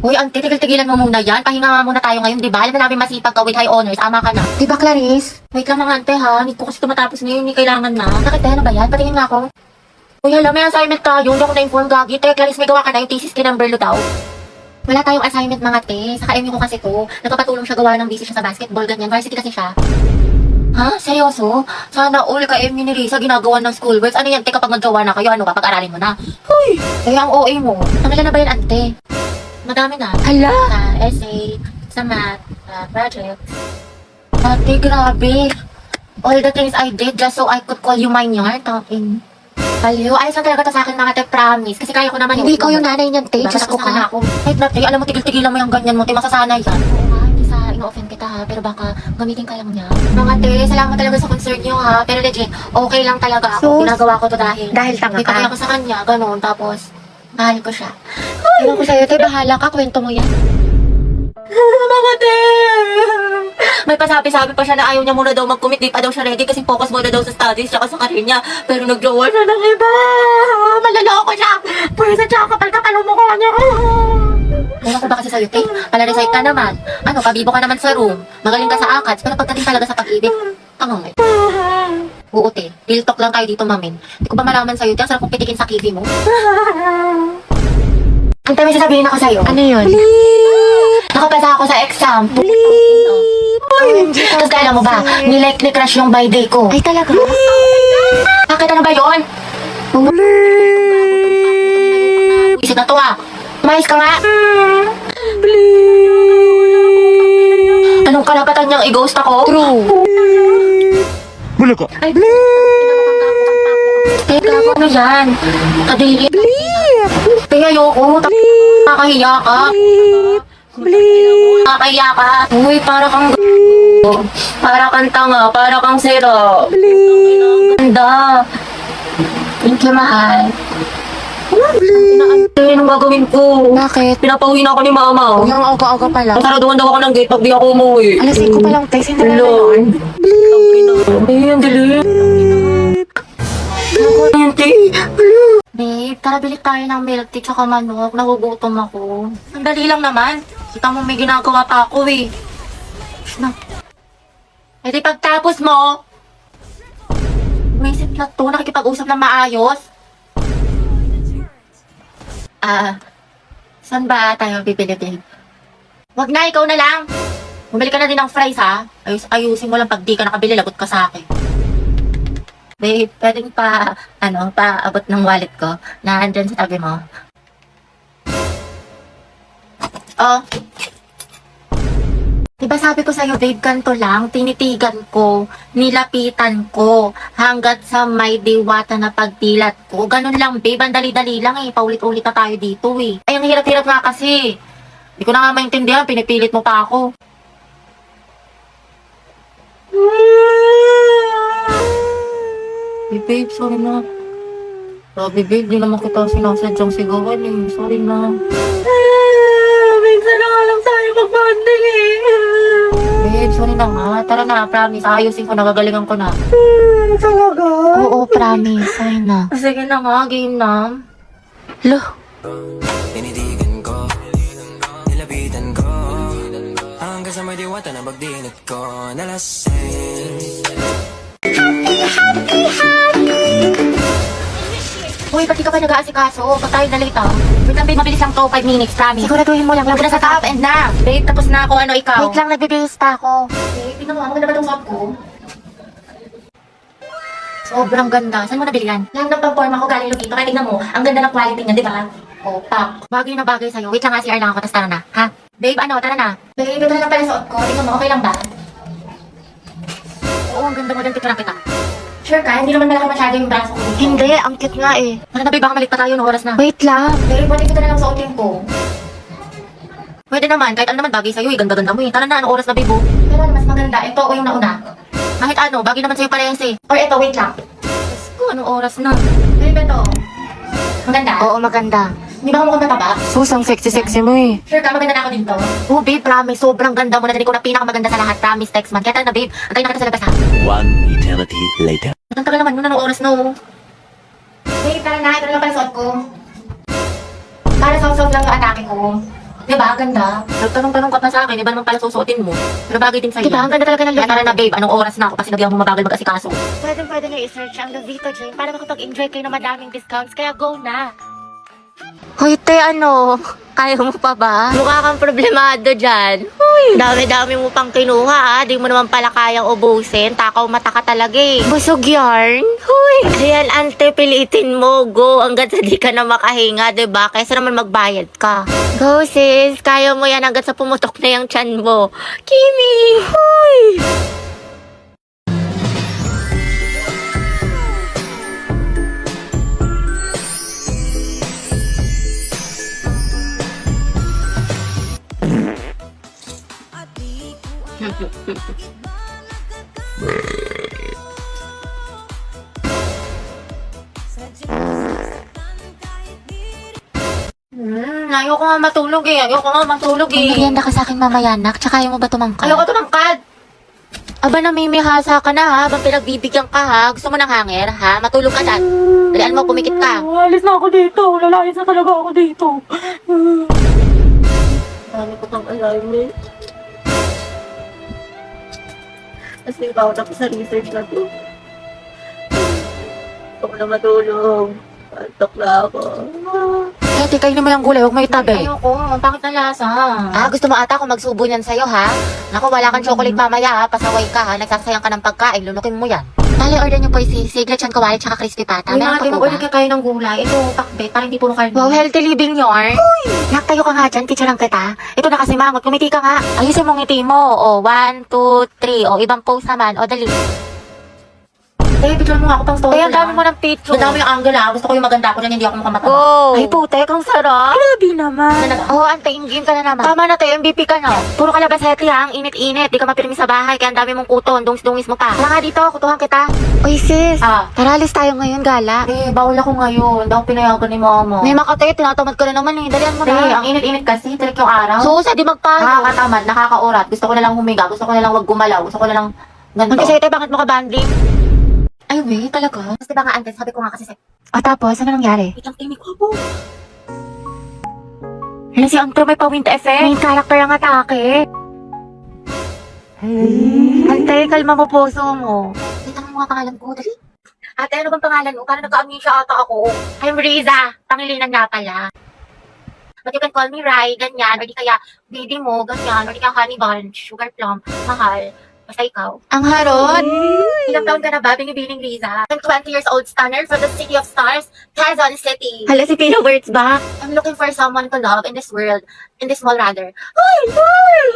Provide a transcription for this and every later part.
Uy, auntie, tigil-tigilan mo muna yan. Pahinga nga muna tayo ngayon, di ba? Alam na namin masipag ka with high honors. Ama ka na. Di ba, Clarice? Wait lang mga ante ha. Need ko kasi tumatapos ngayon. Hindi kailangan na. Bakit ano ba yan? Patingin nga ako. Uy, hala, may assignment tayo. Hindi ako na-inform gagi. Te, Clarice, may gawa ka na yung thesis kinumber daw. Wala tayong assignment mga te. Sa ka-MU ko kasi to. Nagpapatulong siya gawa ng busy siya sa basketball, ganyan. Varsity kasi siya. Ha? Seryoso? Sana all ka-MU ni Risa ginagawa ng schoolworks. Ano yan, te, kapag naggawa na kayo, ano ba, pag-aralin mo na? Uy, kaya ang OA mo. Ano na ba yan, ante? Madami na. Hala! Sa essay, sa math, project. Ate, grabe. All the things I did just so I could call you mine yarn, talking. Aliw, ayos lang talaga to sa akin mga te, promise. Kasi kaya ko naman Hindi ikaw yung nanay niyan, te. Diyos ko ka. Ako. Kahit na te, alam mo, tigil-tigilan mo yung ganyan mo, te, masasanay yan. Oo nga, hindi sa ino-offend kita ha, pero baka gamitin ka lang niya. Mga te, salamat talaga sa concern niyo ha, pero legit, okay lang talaga ako. So, Ginagawa ko to dahil tanga may kaya ka. ako sa kanya, ganun, tapos mahal ko siya. Ewan ko sa'yo, te, bahala ka, kwento mo yan. Mga te! May pasabi-sabi pa siya na ayaw niya muna daw mag-commit, di pa daw siya ready kasi focus muna daw sa studies tsaka sa career niya. Pero nag-jowa siya ng iba! Malaloko siya! Pwede tsaka kapal mo ko niya! Ewan ko ba kasi sa'yo, te? Pala-recite ka naman. Ano, pabibo ka naman sa room. Magaling ka sa ACADS, pero pagdating talaga sa pag-ibig, tangang eh. Oo, te. Real talk lang tayo dito, mamin. Hindi ko ba malaman sa'yo, te? Ang sarap kong pitikin sa kiwi mo. Ang tayo may sasabihin ako sa'yo. Ano yun? Nakapasa ako sa exam. Tapos kala mo ba, nilike ni crush yung by day ko. Ay, talaga? Bakit ano ba yun? Isip na to ah. Mais ka nga. Anong karapatan niyang i-ghost ako? True. Wala ka. Ay, teka, ano yan? Kadiri. Kaya ayoko. Nakakahiya ka. Nakakahiya ka. Uy, para kang para kang tanga, para kang sira. Ganda. Thank you, mahal. Ante, anong gagawin ko? Bakit? Pinapauwi na ako ni mama. Yung aga-aga pa lang. Saraduhan daw ako ng gate pag di ako umuwi. Alas 5 pa lang, te. Hindi na Hello. yun. Ay, ang dilim. Babe, tara bili tayo ng milk tea tsaka manok. Nagugutom ako. Ang dali lang naman. Kita mo may ginagawa pa ako eh. Na. E di pagtapos mo, may isip na to, nakikipag-usap na maayos. Saan ba tayo bibili, babe? Wag na, ikaw na lang. Bumili ka na din ng fries, ha? Ayusin mo lang pag di ka nakabili, lagot ka sa akin. Babe, pwedeng paabot ng wallet ko na andyan sa tabi mo. Oh. Diba sabi ko sa'yo, babe, ganito lang, tinitigan ko, nilapitan ko, hanggat sa may diwata na pagdilat ko. Ganun lang, babe, ang dali-dali lang eh, paulit-ulit na tayo dito eh. Ay, ang hirap-hirap nga kasi. Hindi ko na nga maintindihan, pinipilit mo pa ako. Hey, babe, sorry na. Sabi, babe, di naman kita sinasadyang sigawan eh. Sorry na. Minsan na nga lang tayo mag-bonding eh. Babe, sorry na nga. Tara na, promise. Ayusin ko, nagagalingan ko na. Talaga? Oo, promise. Sorry na. Sige na nga, game na. Loh. Tinitigan ko, nilapitan ko, hanggang sa may diwata na pagdilat ko, nalasing. Uy, ba't di ka pa nag-aasikaso? Ba't tayo na late ah? Wait lang, babe, mabilis lang to. 5 minutes, promise. Siguraduhin mo lang. Wala na sa top and na. Babe, tapos na ako. Ano, ikaw? Wait lang, nagbibihis pa ako. Babe, tingnan mo, maganda ba itong suot ko? Sobrang ganda. Saan mo nabili yan? Lang ng pang-forma ko galing Lugito. Kaya tingnan mo, ang ganda ng quality niya, di ba? Oh, pak. Bagay na bagay sa'yo. Wait lang nga, CR lang ako, tapos tara na. Ha? Babe, ano, tara na. Babe, ito na lang pala suot ko. Tingnan mo, okay lang ba? Oo, ang ganda mo din. Tingnan kita. Sure ka? Hindi naman malaki masyado yung braso ko. Hindi, ang cute nga eh. Ano na, babe, baka malit pa tayo, no oras na. Wait lang. Babe, pwede kita na lang suotin ko. Pwede naman, kahit ano naman bagay sa'yo, ganda-ganda mo eh. Tara na, anong oras na, babe? Pero ano mas maganda, ito o yung nauna. Kahit ano, bagay naman sa'yo parehas eh. Or ito, wait lang. Diyos ko, anong oras na? Babe, ito. Maganda? Oo, maganda. Hindi ba ka mukhang mataba? Sus, ang sexy-sexy mo eh. Sure ka, maganda na ako dito. Oh, babe, promise, sobrang ganda mo. Narinig ko na pinakamaganda sa lahat. Promise, text man. Kaya tara na, babe. Antayin na kita sa labas, ha? One eternity later. Ang tagal naman, anong oras na, oh. Babe, tara na. Ito na lang pala suot ko. Para soft-soft lang yung atake ko. Di ba? Ganda. Nagtanong-tanong ka pa sa akin, iba naman pala susuotin mo. Pero bagay din sa'yo. Diba? Ang ganda talaga ng Kaya look. tara na babe, anong oras na ako kasi nabiyang mo mabagal mag-asikaso. Pwede nyo i-search ang Lovito Jane para makapag-enjoy kayo ng madaming discounts. Kaya go na! Hoy, te, kaya mo pa ba? Mukha kang problemado dyan. Hoy, dami-dami mo pang kinuha, Di mo naman pala kayang ubusin. Takaw mata ka talaga eh. Busog yarn? Hoy, ayan, ante, pilitin mo. Go, hanggat sa di ka na makahinga, diba? Kaysa naman magbayad ka. Go, sis. Kaya mo yan hanggat sa pumutok na yung tiyan mo. Kimi! Hoy! Ayoko nga matulog eh. May merienda ka sa akin mamaya, nak. Tsaka ayaw mo ba tumangkad? Ayoko tumangkad. Aba, namimihasa ka na, ha? Habang pinagbibigyan ka, ha? Gusto mo ng hanger, ha? Matulog ka dyan. Dalian mo, pumikit ka. Alis na ako dito. Lalayas na talaga ako dito. Dami ko pang assignment. Kasi bawat ako sa research na to. Gusto ko na matulog. Antok na ako. Eh, kayo naman ang gulay, huwag mo itabi. Ayoko. Ang pangit na lasa. Gusto mo ata kung magsubo niyan sa'yo, ha? Naku, wala kang chocolate mamaya, ha? Pasaway ka, ha? Nagsasayang ka ng pagkain, lunukin mo yan. Tali, order niyo po si siglet chan kawali tsaka crispy pata. May Meron mga pa po tinuulit ba? ka kayo ng gulay. Ito, pakbet. Parang hindi puro karne. Wow, healthy living yarn. Nak, tayo ka nga dyan, teacher lang kita. Ito na kasi mangot, kumiti ka nga. Ayusin mong ngiti mo. O, 1, 2, 3. O, ibang pose naman. O, dali. Eh, picture mo nga ako pang story. Kaya ang dami mo ng picture. Ang dami yung angle ah. Gusto ko yung maganda ako na hindi ako makamata. Go! Ay, putek, ang sarap. Grabe naman. Oo, antayin game ka na naman. Tama na tayo, MVP ka na. Puro kalabas heti ha, ang init-init. Di ka mapirmi sa bahay, kaya ang dami mong kuton. Dungis-dungis mo pa. Tara nga dito, kutuhan kita. Uy, sis. Tara, alis tayo ngayon, gala. Eh, bawal ako ngayon. Hindi ako pinayagan ni mama. May makatay, tinatamad ka na naman eh. Dalian mo Eh, na. ang init-init kasi. Tirik yung araw. Sus, di magpayo. Nakakatamad, nakakaurat. Gusto ko na lang humiga. Gusto ko na lang wag gumalaw. Gusto ko na lang ganito. Mag-isay tayo, bakit mo ka banding? Ay, wait, talaga? Kasi ba nga antes, sabi ko nga kasi tapos, ano nangyari? Itang timik ko po. Hala, si Antro may pa-wind effect. Main character ang atake. Antay, kalma mo puso mo. Wait, ano mga pangalan ko? Dali. Ate, ano bang pangalan mo? Parang nagka-amnesia ata ako. I'm Riza. Pangilinan nga pala. But you can call me Rai, ganyan. Or di kaya baby mo, ganyan. Or di kaya honey bunch, sugar plum, mahal. Basta ikaw. Ang harot! Ilang taon ka na ba, binibining Riza? I'm 20 years old stunner from the City of Stars, Quezon City. Hala, si Pia Words ba? I'm looking for someone to love in this world, in this world rather. Ay, girl!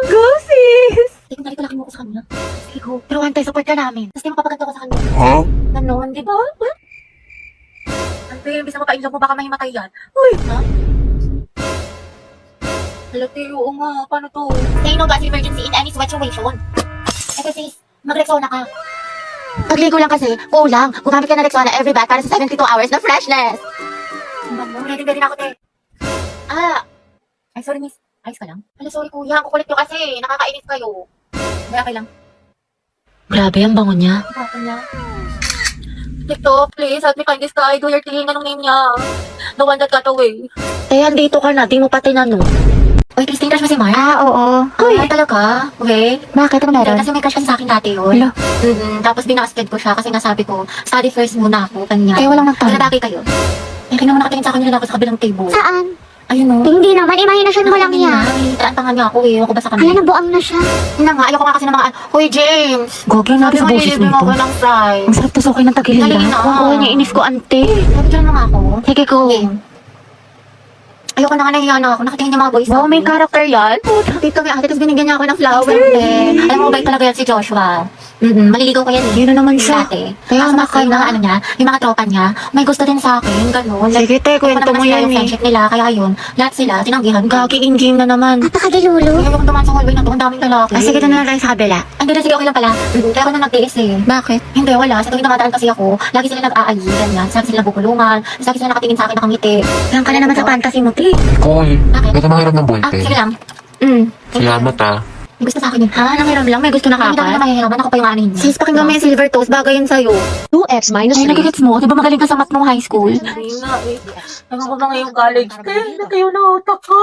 Go, sis! Hindi ko nalipalaki mo ko sa kanya. Sige, go. Pero antay, support ka namin. Tapos di mapapaganto ko sa kanya. Huh? Ganon, di ba? Ante, imbis na mapainlog mo, baka mahimatay yan. Uy! Ha? Halati, oo nga. Paano to? Say no gas emergency in any situation. Eto sis, mag-Rexona ka. Pagligo lang kasi, kulang. Gumamit ka na Rexona every bath para sa 72 hours na freshness. Ready na ako, te. Ay, sorry miss. Ayos ka lang? Hala, sorry kuya. Ang kukulit nyo kasi. Nakakainis kayo. May okay lang. Grabe, ang bango niya. Bakit niya? TikTok, please help me find this guy. Do your thing. Anong name niya? The one that got away. Eh, andito ka na. Di mo pa tinanong. Uy, Christine, crush mo si Mark? Oo. Ay, talaga? Okay. Bakit? Ano meron? Kasi may crush kasi sa akin dati yun. Hala. Tapos binasted ko siya kasi nasabi ko, study first muna ako, kanya. Eh, walang Pero nagtanong. dati kayo. Eh, kaya naman nakatingin sa akin nila ako sa kabilang table. Saan? Ayun o. Hindi naman. Imahinasyon mo lang yan. Taantangan niya ako eh. Ako ba sa Kaya kanya? nabuang na siya. Yun na nga, ayoko nga kasi ng mga, Hoy, James! Gogay Sabi mo, nilibin mo ako ng fries. Ang sarap tusukin ng tagiliran. Dali na. Oo, niinis ko, ante. Sabi dyan mo nga ako. Sige, go. Game. Ayoko na nga nahiya na ako. Nakatingin yung mga boys. Wow, may character yan. Dito may ate, tapos binigyan niya ako ng flower. Eh. Alam mo, bait talaga yan si Joshua. Maliligaw ko yan eh. Yun na naman siya. Dati. Kaya Kaso maka yung mga ano niya, yung mga tropa niya, may gusto din sa akin, gano'n. Sige, te, kwento mo yan yung eh. friendship nila, kaya yun, lahat sila, tinanggihan ko. Gagi in-game na naman. Napakagilulu. Kaya yung dumaan sa hallway na to, ang daming lalaki. Sige, doon na tayo sa kabila. Hindi na, sige, okay lang pala. Kaya ako na nagtiis eh. Bakit? Hindi, wala. Sa tuwing dumadaan kasi ako, lagi sila nag-aayi, ganyan. Lagi sila bubulungan, lagi sila nakatingin sa akin, nakangiti. Yan ka na naman sa fantasy mo, te. Koy, Bakit? ba't ang mahirap ng Sige boyfriend? lang. Salamat ah. May gusto sa akin yun. Ha? Nangiram lang? May gusto na Kami dami na kapat? mahihiraman. Ako pa yung anin niya. Sis, pakinggan mo yung silver toast. Bagay yun sa'yo. 2x minus Ay, 3. nagigits mo. Di ba magaling ka sa math nung high school? Hindi nga eh. Ewan ko ba ngayong college? Na kayo na utak ko.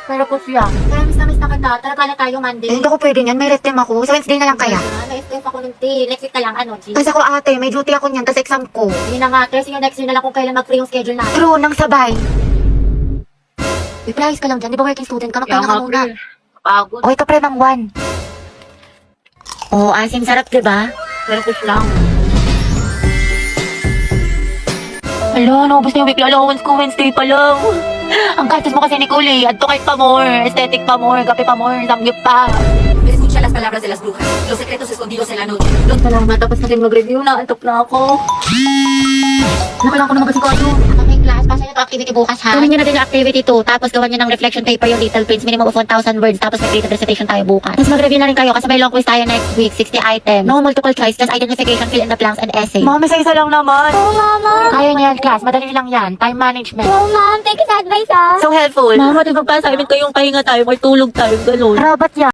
Pero po siya. Kaya miss na kita. Talaga na tayo Monday. Eh, hindi ako pwede niyan. May red team ako. Sa Wednesday na lang kaya. Na-stress ako ng tea. Next week na lang, ano, G. Kasi ako ate, may duty ako niyan. Tapos exam ko. Hindi na nga, Tres, yung next year na lang kung kailan mag-free yung schedule natin. True, nang sabay. May price ka lang dyan. Di ba working student ka? Magpahinga ka muna. Pagod. O, ito pre, mang one. Oo, asim sarap, diba? Pero push lang. Hala, naubos na yung weekly allowance ko. Wednesday pa lang. Ang gastos mo kasi ni Kuli. Adto kahit pa more. Aesthetic pa more. Gapi pa more. Samgyup pa. Escucha las palabras de las brujas, los secretos escondidos en la noche. Salamat. Tapos na din mag-review na. Antok na ako. Nakalang ko na mag-asikaso. Okay, class. Pasa niyo to activity bukas, ha? Gawin niyo na din yung activity 2. Tapos gawan niyo ng reflection paper yung little prints. Minimum of 1,000 words. Tapos may creative recitation tayo bukas. Tapos mag-review na rin kayo kasi may long quiz tayo next week. 60 items. No multiple choice. Just identification, fill in the blanks, and essay. Mami, sa isa lang naman. Oh, mama. Kaya niya yan, class. Madali lang yan. Time management. Oh, ma'am. Thank you sa advice, ha? So helpful. Mama, di ba pa assignment ko yung pahinga tayo, may tulog tayo, ganun. Robot yan.